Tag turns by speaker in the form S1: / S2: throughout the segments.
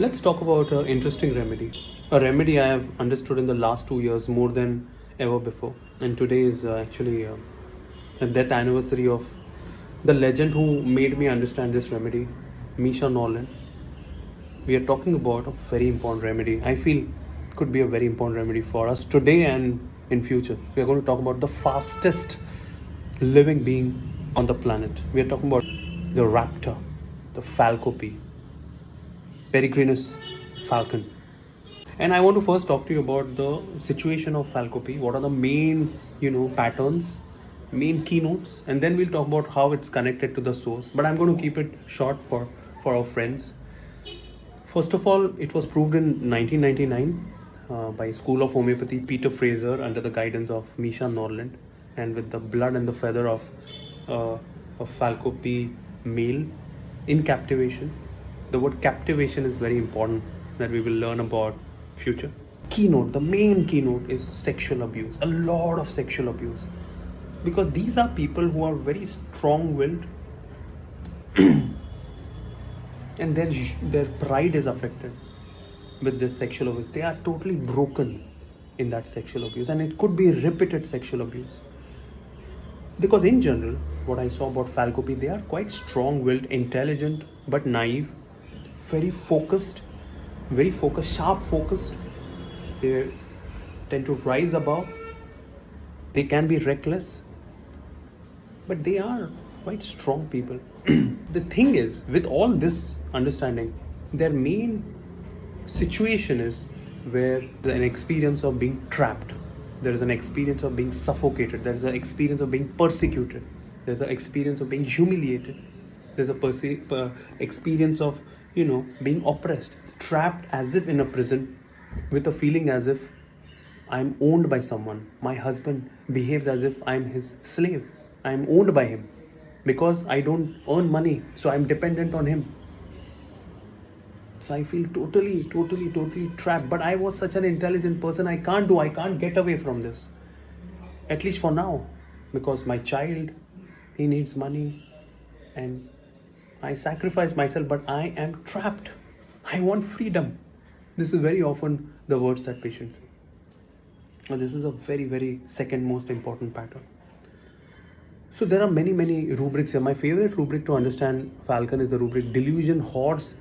S1: Let's talk about an interesting remedy. A remedy I have understood in the last 2 years more than ever before. And today is actually a death anniversary of the legend who made me understand this remedy, Misha Nolan. We are talking about a very important remedy. I feel could be a very important remedy for us today and in future. We are going to talk about the fastest living being on the planet. We are talking about the raptor, the Falco P. Peregrinus falcon. And I want to first talk to you about the situation of Falco P. What are the main, patterns, main keynotes, and then we'll talk about how it's connected to the source. But I'm going to keep it short for our friends. First of all, it was proved in 1999 by School of Homeopathy Peter Fraser under the guidance of Misha Norland, and with the blood and the feather of a Falco P male in captivation. The word captivation is very important that we will learn about future. Keynote, the main keynote is sexual abuse, a lot of sexual abuse, because these are people who are very strong-willed and their pride is affected with this sexual abuse. They are totally broken in that sexual abuse, and it could be repeated sexual abuse. Because in general, what I saw about Falco P, they are quite strong-willed, intelligent, but naive, very focused, sharp focused. They tend to rise above. They can be reckless, but they are quite strong people. The thing is, with all this understanding, their main situation is where there's an experience of being trapped. There is an experience of being suffocated. There is an experience of being persecuted. There's an experience of being humiliated. There's a experience of, being oppressed, trapped as if in a prison, with a feeling as if I'm owned by someone. My husband behaves as if I'm his slave. I'm owned by him because I don't earn money, so I'm dependent on him. So I feel totally trapped. But I was such an intelligent person. I can't get away from this. At least for now. Because my child, he needs money. And I sacrifice myself, but I am trapped. I want freedom. This is very often the words that patients say. Well, this is a very second most important pattern. So there are many rubrics here. My favorite rubric to understand Falcon is the rubric Delusion Horse.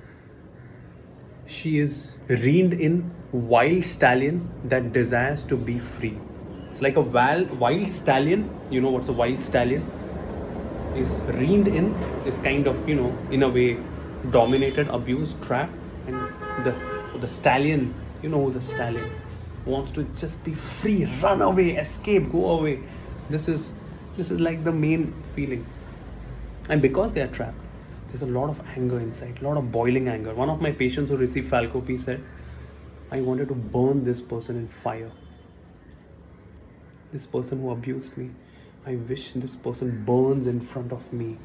S1: She is reined in, wild stallion that desires to be free. It's like a wild stallion. You know what's a wild stallion? Is reined in, is kind of, in a way dominated, abused, trapped. And the stallion, who's a stallion, wants to just be free, run away, escape, go away. This is like the main feeling. And because they are trapped, there's a lot of anger inside, a lot of boiling anger. One of my patients who received Falco P said, I wanted to burn this person in fire. This person who abused me, I wish this person burns in front of me.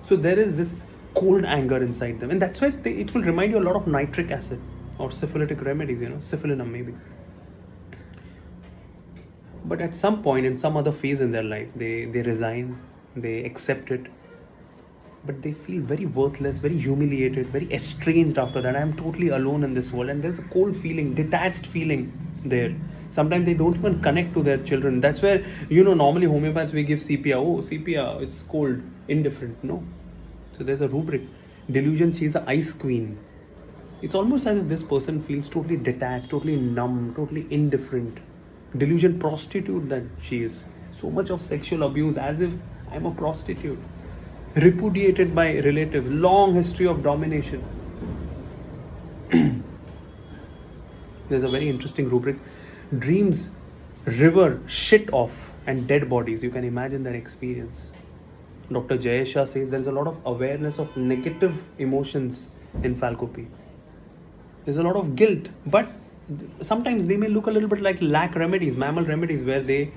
S1: So there is this cold anger inside them. And that's why it will remind you a lot of nitric acid or syphilitic remedies, syphilinum maybe. But at some point, in some other phase in their life, they resign, they accept it. But they feel very worthless, very humiliated, very estranged after that. I am totally alone in this world. And there's a cold feeling, detached feeling there. Sometimes they don't even connect to their children. That's where, normally homeopaths, we give CPR. Oh, CPR, it's cold, indifferent. No. So there's a rubric. Delusion, she's an ice queen. It's almost as if this person feels totally detached, totally numb, totally indifferent. Delusion prostitute that she is. So much of sexual abuse, as if I'm a prostitute. Repudiated by relatives, long history of domination. There's a very interesting rubric. Dreams, river, shit off, and dead bodies. You can imagine that experience. Dr. Jayesha says there's a lot of awareness of negative emotions in Falco P. There's a lot of guilt, but sometimes they may look a little bit like lack remedies, mammal remedies, where they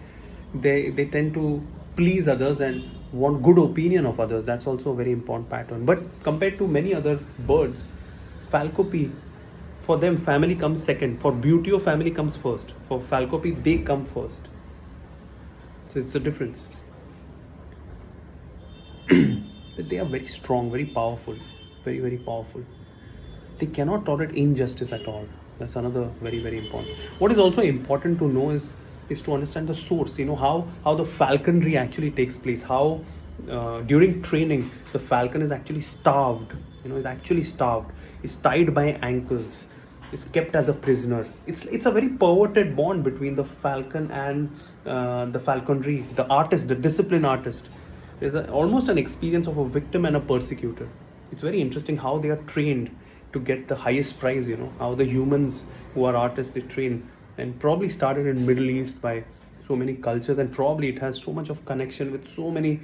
S1: tend to please others and want good opinion of others. That's also a very important pattern. But compared to many other birds, Falco P, for them, family comes second. For Buteo, family comes first. For Falco P, they come first. So it's the difference. But they are very strong, very powerful, very powerful. They cannot tolerate injustice at all. That's another very, very important. What is also important to know is to understand the source. You know how the falconry actually takes place. How during training the falcon is actually starved. You know, is actually starved. Is tied by ankles. Is kept as a prisoner. It's a very perverted bond between the falcon and the falconry, the artist, the discipline artist. There's almost an experience of a victim and a persecutor. It's very interesting how they are trained to get the highest prize. You know, how the humans who are artists, they train, and probably started in Middle East by so many cultures, and probably it has so much of connection with so many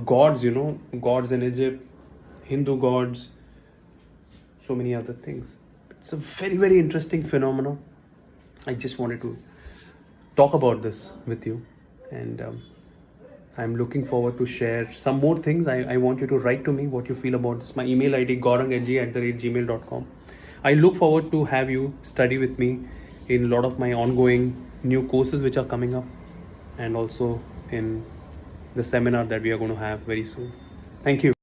S1: gods. You know, gods in Egypt, Hindu gods, so many other things. It's a very, very interesting phenomenon. I just wanted to talk about this with you, and I'm looking forward to share some more things. I want you to write to me what you feel about this. My email ID gaurang@gmail.com. I look forward to have you study with me in a lot of my ongoing new courses which are coming up, and also in the seminar that we are going to have very soon. Thank you.